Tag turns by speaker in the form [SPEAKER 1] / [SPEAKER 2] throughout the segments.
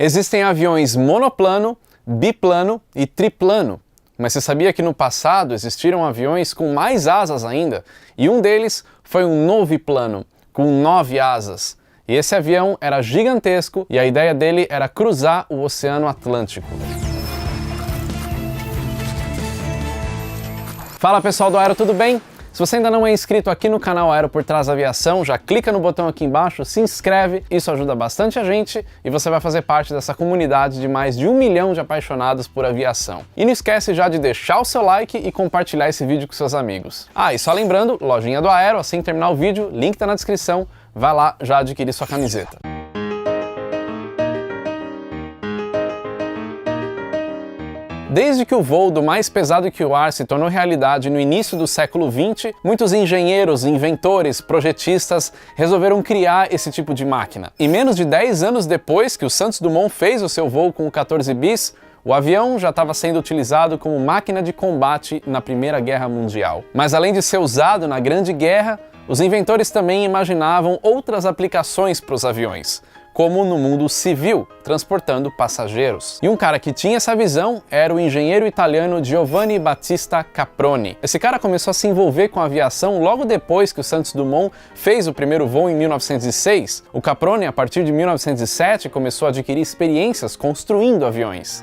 [SPEAKER 1] Existem aviões monoplano, biplano e triplano. Mas você sabia que no passado existiram aviões com mais asas ainda? E um deles foi um noviplano, com 9 asas. E esse avião era gigantesco e a ideia dele era cruzar o Oceano Atlântico. Fala pessoal do Aero, tudo bem? Se você ainda não é inscrito aqui no canal Aero por Trás da Aviação, já clica no botão aqui embaixo, se inscreve, isso ajuda bastante a gente e você vai fazer parte dessa comunidade de mais de 1 milhão de apaixonados por aviação. E não esquece já de deixar o seu like e compartilhar esse vídeo com seus amigos. Ah, e só lembrando, lojinha do Aero, assim que terminar o vídeo, link tá na descrição, vai lá já adquirir sua camiseta. Desde que o voo do mais pesado que o ar se tornou realidade no início do século XX, muitos engenheiros, inventores, projetistas resolveram criar esse tipo de máquina. E menos de 10 anos depois que o Santos Dumont fez o seu voo com o 14 bis, o avião já estava sendo utilizado como máquina de combate na Primeira Guerra Mundial. Mas além de ser usado na Grande Guerra, os inventores também imaginavam outras aplicações para os aviões, como no mundo civil, transportando passageiros. E um cara que tinha essa visão era o engenheiro italiano Giovanni Battista Caproni. Esse cara começou a se envolver com a aviação logo depois que o Santos Dumont fez o primeiro voo em 1906. O Caproni, a partir de 1907, começou a adquirir experiências construindo aviões.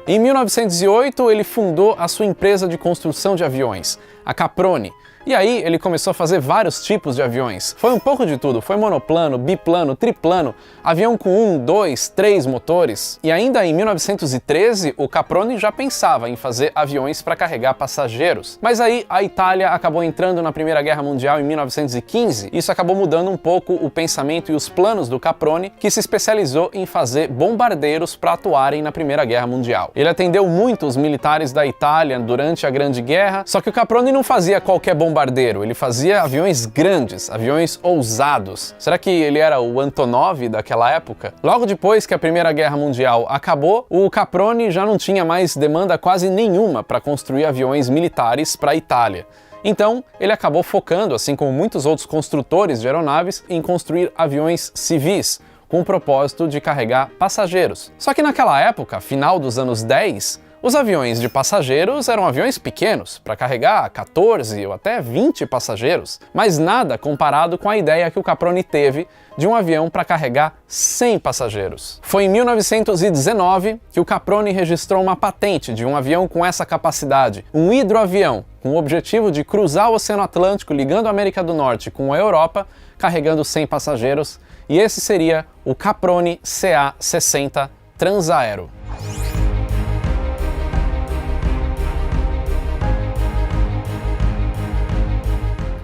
[SPEAKER 1] Em 1908, ele fundou a sua empresa de construção de aviões, a Caproni. E aí ele começou a fazer vários tipos de aviões. Foi um pouco de tudo, foi monoplano, biplano, triplano, avião com 1, 2, 3 motores. E ainda em 1913, o Caproni já pensava em fazer aviões para carregar passageiros. Mas aí a Itália acabou entrando na Primeira Guerra Mundial em 1915. Isso acabou mudando um pouco o pensamento e os planos do Caproni, que se especializou em fazer bombardeiros para atuarem na Primeira Guerra Mundial. Ele atendeu muito os militares da Itália durante a Grande Guerra, só que o Caproni não fazia qualquer bombardeiro, ele fazia aviões grandes, aviões ousados. Será que ele era o Antonov daquela época? Logo depois que a Primeira Guerra Mundial acabou, o Caproni já não tinha mais demanda quase nenhuma para construir aviões militares para a Itália. Então, ele acabou focando, assim como muitos outros construtores de aeronaves, em construir aviões civis, com o propósito de carregar passageiros. Só que naquela época, final dos anos 10, os aviões de passageiros eram aviões pequenos, para carregar 14 ou até 20 passageiros, mas nada comparado com a ideia que o Caproni teve de um avião para carregar 100 passageiros. Foi em 1919 que o Caproni registrou uma patente de um avião com essa capacidade, um hidroavião, com o objetivo de cruzar o Oceano Atlântico ligando a América do Norte com a Europa, carregando 100 passageiros, e esse seria o Caproni CA-60 Transaero.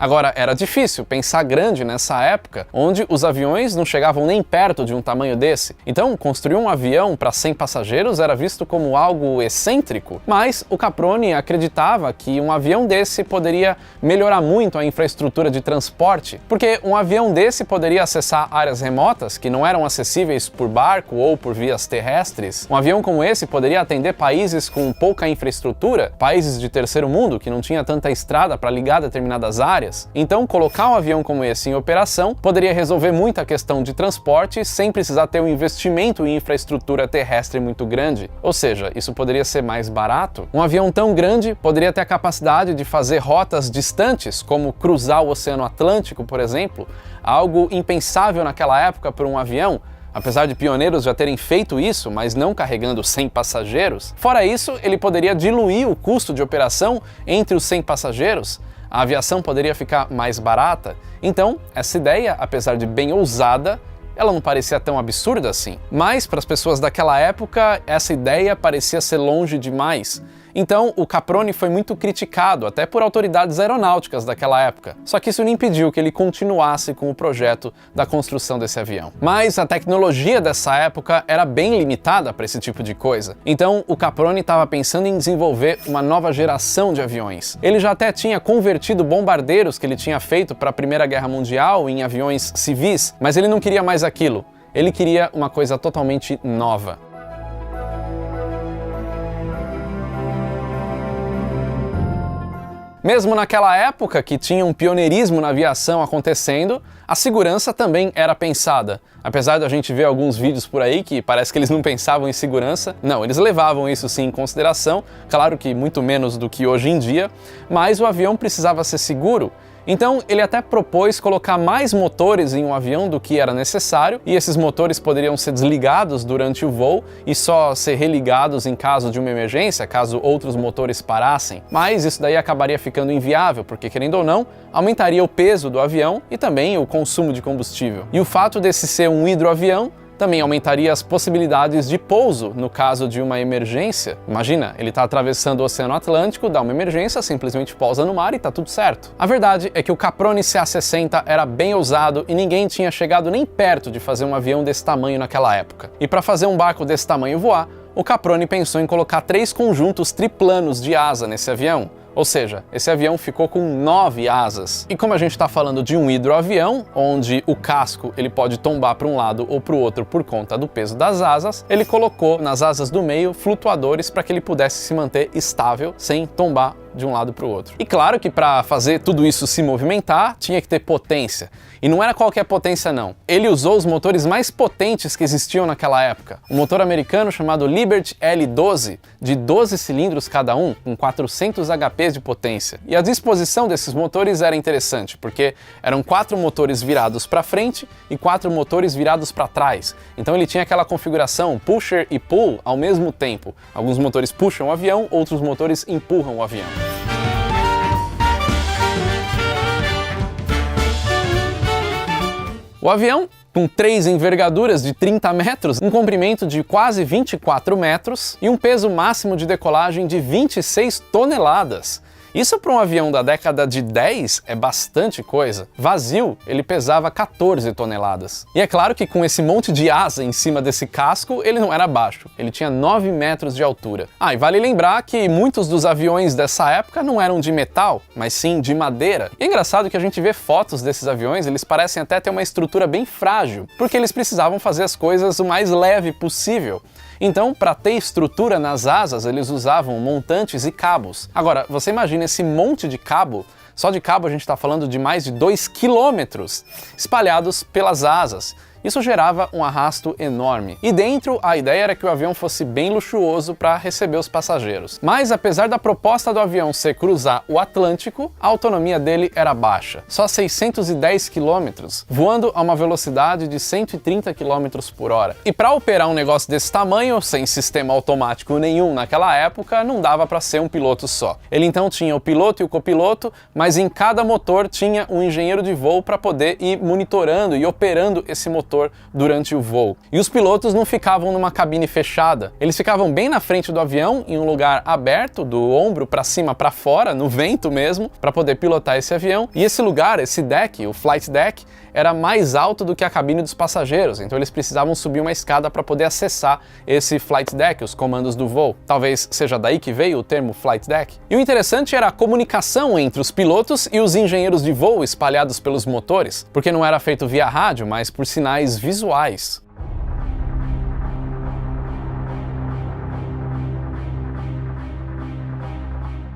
[SPEAKER 1] Agora, era difícil pensar grande nessa época, onde os aviões não chegavam nem perto de um tamanho desse. Então, construir um avião para 100 passageiros era visto como algo excêntrico, mas o Caproni acreditava que um avião desse poderia melhorar muito a infraestrutura de transporte, porque um avião desse poderia acessar áreas remotas que não eram acessíveis por barco ou por vias terrestres. Um avião como esse poderia atender países com pouca infraestrutura, países de terceiro mundo que não tinha tanta estrada para ligar determinadas áreas. Então, colocar um avião como esse em operação poderia resolver muita questão de transporte sem precisar ter um investimento em infraestrutura terrestre muito grande. Ou seja, isso poderia ser mais barato. Um avião tão grande poderia ter a capacidade de fazer rotas distantes, como cruzar o Oceano Atlântico, por exemplo, algo impensável naquela época para um avião. Apesar de pioneiros já terem feito isso, mas não carregando 100 passageiros. Fora isso, ele poderia diluir o custo de operação entre os 100 passageiros. A aviação poderia ficar mais barata. Então, essa ideia, apesar de bem ousada, ela não parecia tão absurda assim. Mas, para as pessoas daquela época, essa ideia parecia ser longe demais. Então, o Caproni foi muito criticado, até por autoridades aeronáuticas daquela época. Só que isso não impediu que ele continuasse com o projeto da construção desse avião. Mas a tecnologia dessa época era bem limitada para esse tipo de coisa. Então, o Caproni estava pensando em desenvolver uma nova geração de aviões. Ele já até tinha convertido bombardeiros que ele tinha feito para a Primeira Guerra Mundial em aviões civis, mas ele não queria mais aquilo. Ele queria uma coisa totalmente nova. Mesmo naquela época que tinha um pioneirismo na aviação acontecendo, A segurança também era pensada. Apesar de a gente ver alguns vídeos por aí que parece que eles não pensavam em segurança, não, eles levavam isso sim em consideração, claro que muito menos do que hoje em dia, mas o avião precisava ser seguro. Então ele até propôs colocar mais motores em um avião do que era necessário, e esses motores poderiam ser desligados durante o voo e só ser religados em caso de uma emergência, caso outros motores parassem. Mas isso daí acabaria ficando inviável, porque querendo ou não, aumentaria o peso do avião e também o consumo de combustível. E o fato desse ser um hidroavião também aumentaria as possibilidades de pouso no caso de uma emergência. Imagina, ele está atravessando o Oceano Atlântico, dá uma emergência, simplesmente pousa no mar e tá tudo certo. A verdade é que o Caproni CA-60 era bem ousado e ninguém tinha chegado nem perto de fazer um avião desse tamanho naquela época. E para fazer um barco desse tamanho voar, o Caproni pensou em colocar 3 conjuntos triplanos de asa nesse avião. Ou seja, esse avião ficou com 9 asas. E como a gente está falando de um hidroavião, onde o casco ele pode tombar para um lado ou para o outro por conta do peso das asas, ele colocou nas asas do meio flutuadores para que ele pudesse se manter estável sem tombar de um lado para o outro. E claro que para fazer tudo isso se movimentar, tinha que ter potência. E não era qualquer potência não. Ele usou os motores mais potentes que existiam naquela época. Um motor americano chamado Liberty L12, de 12 cilindros cada um, com 400 HP de potência. E a disposição desses motores era interessante, porque eram 4 motores virados para frente e 4 motores virados para trás. Então ele tinha aquela configuração pusher e pull ao mesmo tempo. Alguns motores puxam o avião, outros motores empurram o avião. O avião, com 3 envergaduras de 30 metros, um comprimento de quase 24 metros e um peso máximo de decolagem de 26 toneladas. Isso para um avião da década de 10 é bastante coisa. Vazio, ele pesava 14 toneladas. E é claro que com esse monte de asa em cima desse casco, ele não era baixo. Ele tinha 9 metros de altura. Ah, e vale lembrar que muitos dos aviões dessa época não eram de metal, mas sim de madeira. E é engraçado que a gente vê fotos desses aviões, eles parecem até ter uma estrutura bem frágil, porque eles precisavam fazer as coisas o mais leve possível. Então, para ter estrutura nas asas, eles usavam montantes e cabos. Agora, você imagina esse monte de cabo? Só de cabo a gente está falando de mais de 2 quilômetros espalhados pelas asas. Isso gerava um arrasto enorme. E dentro, a ideia era que o avião fosse bem luxuoso para receber os passageiros. Mas apesar da proposta do avião ser cruzar o Atlântico, a autonomia dele era baixa. Só 610 km, voando a uma velocidade de 130 km por hora. E para operar um negócio desse tamanho, sem sistema automático nenhum naquela época, não dava para ser um piloto só. Ele então tinha o piloto e o copiloto, mas em cada motor tinha um engenheiro de voo para poder ir monitorando e operando esse motor durante o voo. E os pilotos não ficavam numa cabine fechada, eles ficavam bem na frente do avião, em um lugar aberto, do ombro para cima para fora, no vento mesmo, para poder pilotar esse avião. E esse lugar, esse deck, o flight deck, era mais alto do que a cabine dos passageiros, então eles precisavam subir uma escada para poder acessar esse flight deck, os comandos do voo. Talvez seja daí que veio o termo flight deck. E o interessante era a comunicação entre os pilotos e os engenheiros de voo espalhados pelos motores, porque não era feito via rádio, mas por sinais visuais.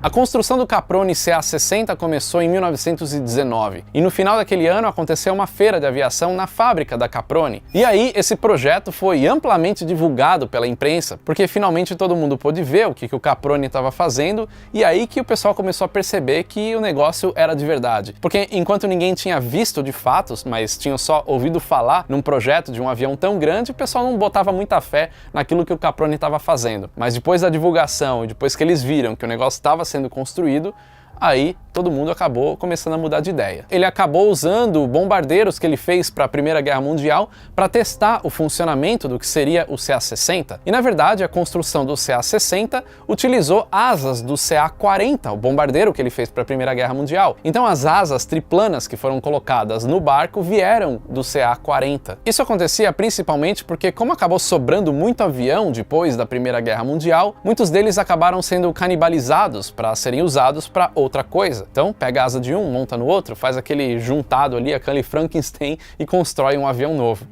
[SPEAKER 1] A construção do Caproni CA-60 começou em 1919 e no final daquele ano aconteceu uma feira de aviação na fábrica da Caproni. E aí esse projeto foi amplamente divulgado pela imprensa, porque finalmente todo mundo pôde ver o que o Caproni estava fazendo, e aí que o pessoal começou a perceber que o negócio era de verdade. Porque enquanto ninguém tinha visto de fato, mas tinha só ouvido falar num projeto de um avião tão grande, o pessoal não botava muita fé naquilo que o Caproni estava fazendo. Mas depois da divulgação e depois que eles viram que o negócio estava sendo construído, aí todo mundo acabou começando a mudar de ideia. Ele acabou usando bombardeiros que ele fez para a Primeira Guerra Mundial para testar o funcionamento do que seria o CA-60. E na verdade a construção do CA-60 utilizou asas do CA-40, o bombardeiro que ele fez para a Primeira Guerra Mundial. Então as asas triplanas que foram colocadas no barco vieram do CA-40. Isso acontecia principalmente porque, como acabou sobrando muito avião depois da Primeira Guerra Mundial, muitos deles acabaram sendo canibalizados para serem usados para outra coisa. Então pega a asa de um, monta no outro, faz aquele juntado ali, aquele Frankenstein, e constrói um avião novo.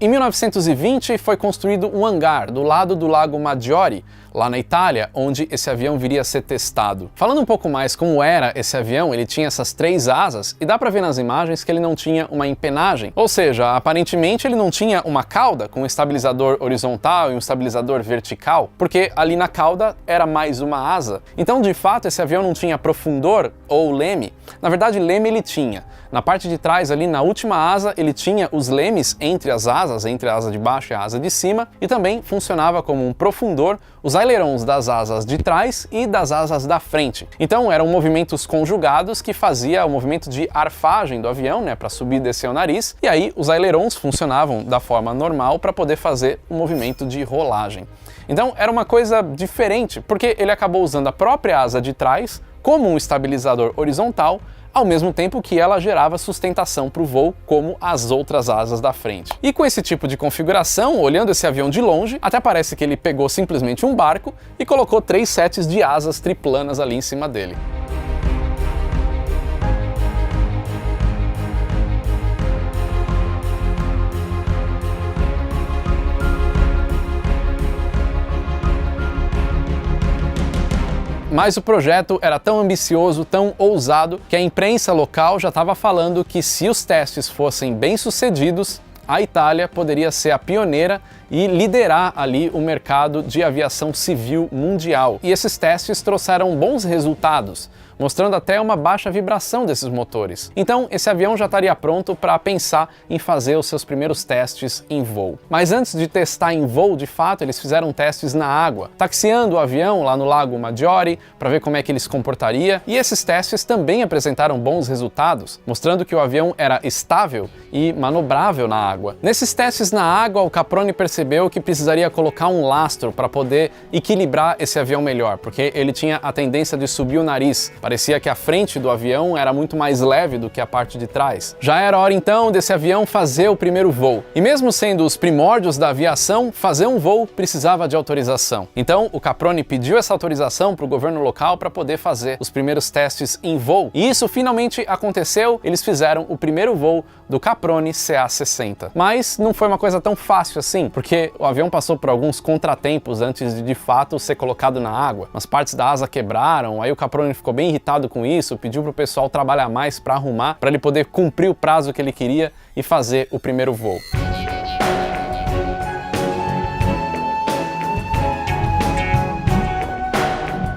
[SPEAKER 1] Em 1920 foi construído um hangar do lado do Lago Maggiore, lá na Itália, onde esse avião viria a ser testado. Falando um pouco mais como era esse avião, ele tinha essas 3 asas e dá pra ver nas imagens que ele não tinha uma empenagem, ou seja, aparentemente ele não tinha uma cauda com um estabilizador horizontal e um estabilizador vertical, porque ali na cauda era mais uma asa. Então, de fato, esse avião não tinha profundor ou leme. Na verdade, leme ele tinha. Na parte de trás, ali na última asa, ele tinha os lemes entre as asas, entre a asa de baixo e a asa de cima, e também funcionava como um profundor os ailerons das asas de trás e das asas da frente. Então eram movimentos conjugados que fazia o movimento de arfagem do avião, né, para subir e descer o nariz, e aí os ailerons funcionavam da forma normal para poder fazer o movimento de rolagem. Então era uma coisa diferente, porque ele acabou usando a própria asa de trás como um estabilizador horizontal, ao mesmo tempo que ela gerava sustentação para o voo, como as outras asas da frente. E com esse tipo de configuração, olhando esse avião de longe, até parece que ele pegou simplesmente um barco e colocou 3 sets de asas triplanas ali em cima dele. Mas o projeto era tão ambicioso, tão ousado, que a imprensa local já estava falando que se os testes fossem bem-sucedidos, a Itália poderia ser a pioneira e liderar ali o mercado de aviação civil mundial. E esses testes trouxeram bons resultados, mostrando até uma baixa vibração desses motores. Então, esse avião já estaria pronto para pensar em fazer os seus primeiros testes em voo. Mas antes de testar em voo, de fato, eles fizeram testes na água, taxiando o avião lá no Lago Maggiore para ver como é que ele se comportaria, e esses testes também apresentaram bons resultados, mostrando que o avião era estável e manobrável na água. Nesses testes na água, o Caproni percebeu que precisaria colocar um lastro para poder equilibrar esse avião melhor, porque ele tinha a tendência de subir o nariz. Parecia que a frente do avião era muito mais leve do que a parte de trás. Já era hora então desse avião fazer o primeiro voo. E mesmo sendo os primórdios da aviação, fazer um voo precisava de autorização. Então o Caproni pediu essa autorização para o governo local para poder fazer os primeiros testes em voo. E isso finalmente aconteceu, eles fizeram o primeiro voo do Caproni CA-60. Mas não foi uma coisa tão fácil assim, porque o avião passou por alguns contratempos antes de fato ser colocado na água. As partes da asa quebraram, aí o Caproni ficou bem irritado com isso, pediu pro pessoal trabalhar mais para arrumar, para ele poder cumprir o prazo que ele queria e fazer o primeiro voo.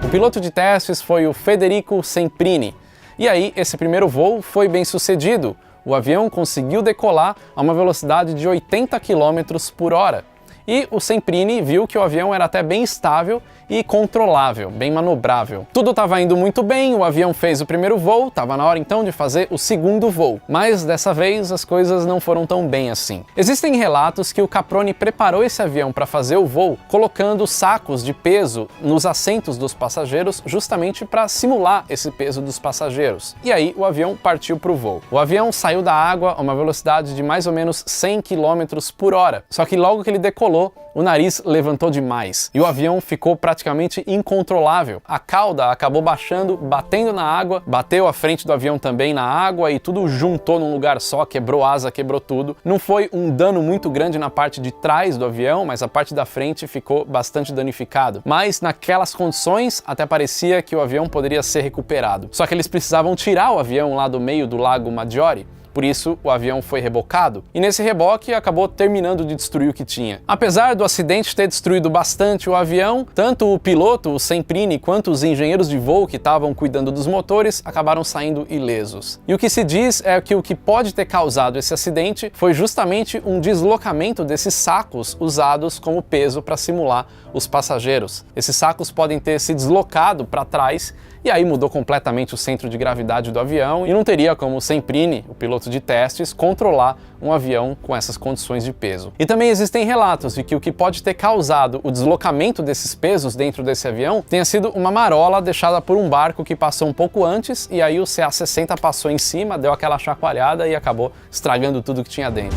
[SPEAKER 1] O piloto de testes foi o Federico Semprini. E aí, esse primeiro voo foi bem sucedido. O avião conseguiu decolar a uma velocidade de 80 km por hora. E o Semprini viu que o avião era até bem estável e controlável, bem manobrável. Tudo estava indo muito bem, o avião fez o primeiro voo, estava na hora então de fazer o segundo voo. Mas dessa vez as coisas não foram tão bem assim. Existem relatos que o Caproni preparou esse avião para fazer o voo colocando sacos de peso nos assentos dos passageiros justamente para simular esse peso dos passageiros. E aí o avião partiu para o voo. O avião saiu da água a uma velocidade de mais ou menos 100 km por hora. Só que logo que ele decolou, o nariz levantou demais e o avião ficou praticamente incontrolável. A cauda acabou baixando, batendo na água, bateu a frente do avião também na água e tudo juntou num lugar só, quebrou asa, quebrou tudo. Não foi um dano muito grande na parte de trás do avião, mas a parte da frente ficou bastante danificado. Mas naquelas condições até parecia que o avião poderia ser recuperado. Só que eles precisavam tirar o avião lá do meio do Lago Maggiore. Por isso, o avião foi rebocado, e nesse reboque acabou terminando de destruir o que tinha. Apesar do acidente ter destruído bastante o avião, tanto o piloto, o Semprini, quanto os engenheiros de voo que estavam cuidando dos motores acabaram saindo ilesos. E o que se diz é que o que pode ter causado esse acidente foi justamente um deslocamento desses sacos usados como peso para simular os passageiros. Esses sacos podem ter se deslocado para trás e aí mudou completamente o centro de gravidade do avião e não teria como o Semprini, o piloto de testes, controlar um avião com essas condições de peso. E também existem relatos de que o que pode ter causado o deslocamento desses pesos dentro desse avião tenha sido uma marola deixada por um barco que passou um pouco antes e aí o CA-60 passou em cima, deu aquela chacoalhada e acabou estragando tudo que tinha dentro.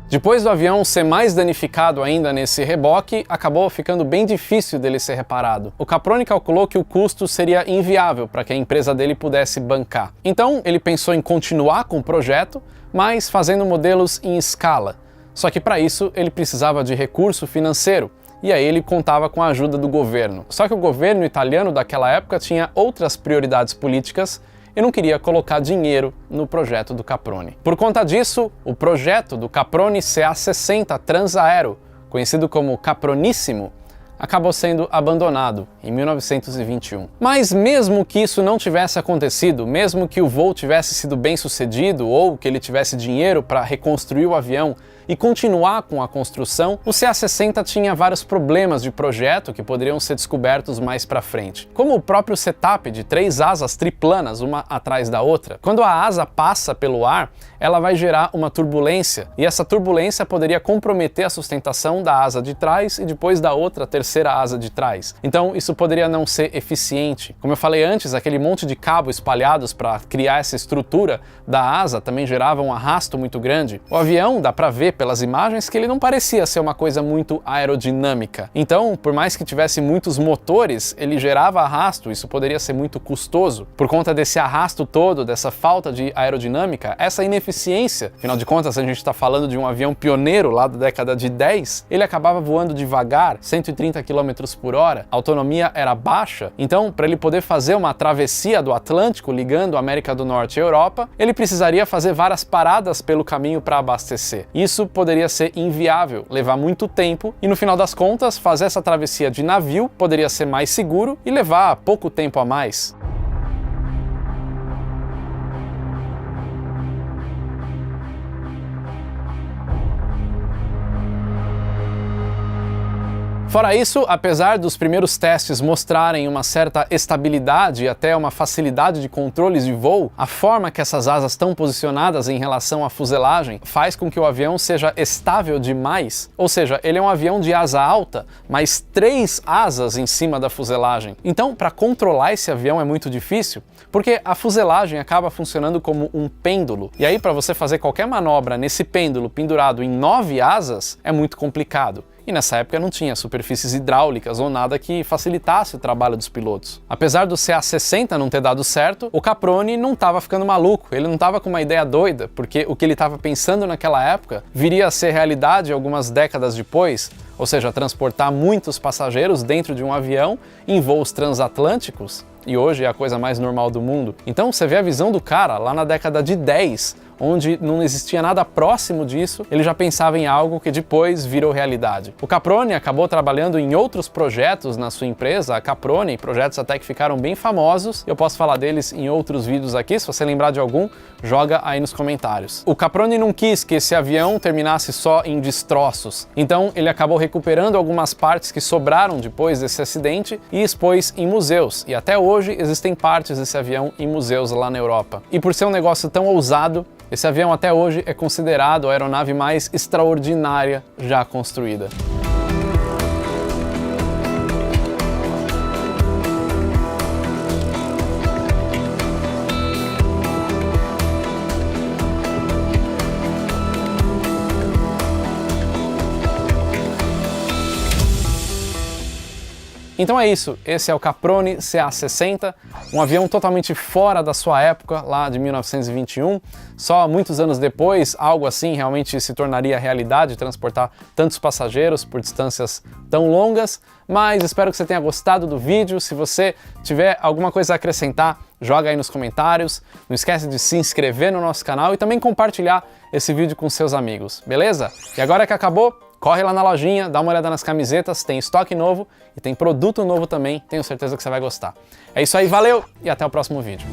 [SPEAKER 1] Depois do avião ser mais danificado ainda nesse reboque, acabou ficando bem difícil dele ser reparado. O Caproni calculou que o custo seria inviável para que a empresa dele pudesse bancar. Então ele pensou em continuar com o projeto, mas fazendo modelos em escala. Só que para isso ele precisava de recurso financeiro, e aí ele contava com a ajuda do governo. Só que o governo italiano daquela época tinha outras prioridades políticas e não queria colocar dinheiro no projeto do Caproni. Por conta disso, o projeto do Caproni CA-60 Transaero, conhecido como Capronissimo, acabou sendo abandonado em 1921. Mas mesmo que isso não tivesse acontecido, mesmo que o voo tivesse sido bem sucedido ou que ele tivesse dinheiro para reconstruir o avião e continuar com a construção, o CA-60 tinha vários problemas de projeto que poderiam ser descobertos mais para frente. Como o próprio setup de 3 asas triplanas, uma atrás da outra, quando a asa passa pelo ar, ela vai gerar uma turbulência, e essa turbulência poderia comprometer a sustentação da asa de trás e depois da outra terceira asa de trás. Então isso poderia não ser eficiente. Como eu falei antes, aquele monte de cabo espalhados para criar essa estrutura da asa também gerava um arrasto muito grande. O avião, dá para ver pelas imagens que ele não parecia ser uma coisa muito aerodinâmica. Então, por mais que tivesse muitos motores, ele gerava arrasto, isso poderia ser muito custoso. Por conta desse arrasto todo, dessa falta de aerodinâmica, essa ineficiência, afinal de contas a gente está falando de um avião pioneiro lá da década de 10, ele acabava voando devagar, 130 km por hora, a autonomia era baixa, então para ele poder fazer uma travessia do Atlântico ligando a América do Norte e a Europa, ele precisaria fazer várias paradas pelo caminho para abastecer. Isso poderia ser inviável, levar muito tempo e no final das contas fazer essa travessia de navio poderia ser mais seguro e levar pouco tempo a mais. Fora isso, apesar dos primeiros testes mostrarem uma certa estabilidade e até uma facilidade de controles de voo, a forma que essas asas estão posicionadas em relação à fuselagem faz com que o avião seja estável demais, ou seja, ele é um avião de asa alta, mas 3 asas em cima da fuselagem. Então, para controlar esse avião é muito difícil, porque a fuselagem acaba funcionando como um pêndulo, e aí para você fazer qualquer manobra nesse pêndulo pendurado em 9 asas é muito complicado. E nessa época não tinha superfícies hidráulicas ou nada que facilitasse o trabalho dos pilotos. Apesar do CA-60 não ter dado certo, o Caproni não estava ficando maluco, ele não estava com uma ideia doida, porque o que ele estava pensando naquela época viria a ser realidade algumas décadas depois, ou seja, transportar muitos passageiros dentro de um avião em voos transatlânticos, e hoje é a coisa mais normal do mundo. Então você vê a visão do cara lá na década de 10, onde não existia nada próximo disso, ele já pensava em algo que depois virou realidade. O Caproni acabou trabalhando em outros projetos na sua empresa, a Caproni, projetos até que ficaram bem famosos, eu posso falar deles em outros vídeos aqui, se você lembrar de algum, joga aí nos comentários. O Caproni não quis que esse avião terminasse só em destroços, então ele acabou recuperando algumas partes que sobraram depois desse acidente e expôs em museus, e até hoje existem partes desse avião em museus lá na Europa. E por ser um negócio tão ousado, esse avião até hoje é considerado a aeronave mais extraordinária já construída. Então é isso, esse é o Caproni CA-60, um avião totalmente fora da sua época, lá de 1921. Só muitos anos depois, algo assim realmente se tornaria realidade, transportar tantos passageiros por distâncias tão longas. Mas espero que você tenha gostado do vídeo. Se você tiver alguma coisa a acrescentar, joga aí nos comentários. Não esquece de se inscrever no nosso canal e também compartilhar esse vídeo com seus amigos, beleza? E agora que acabou, corre lá na lojinha, dá uma olhada nas camisetas, tem estoque novo e tem produto novo também, tenho certeza que você vai gostar. É isso aí, valeu e até o próximo vídeo.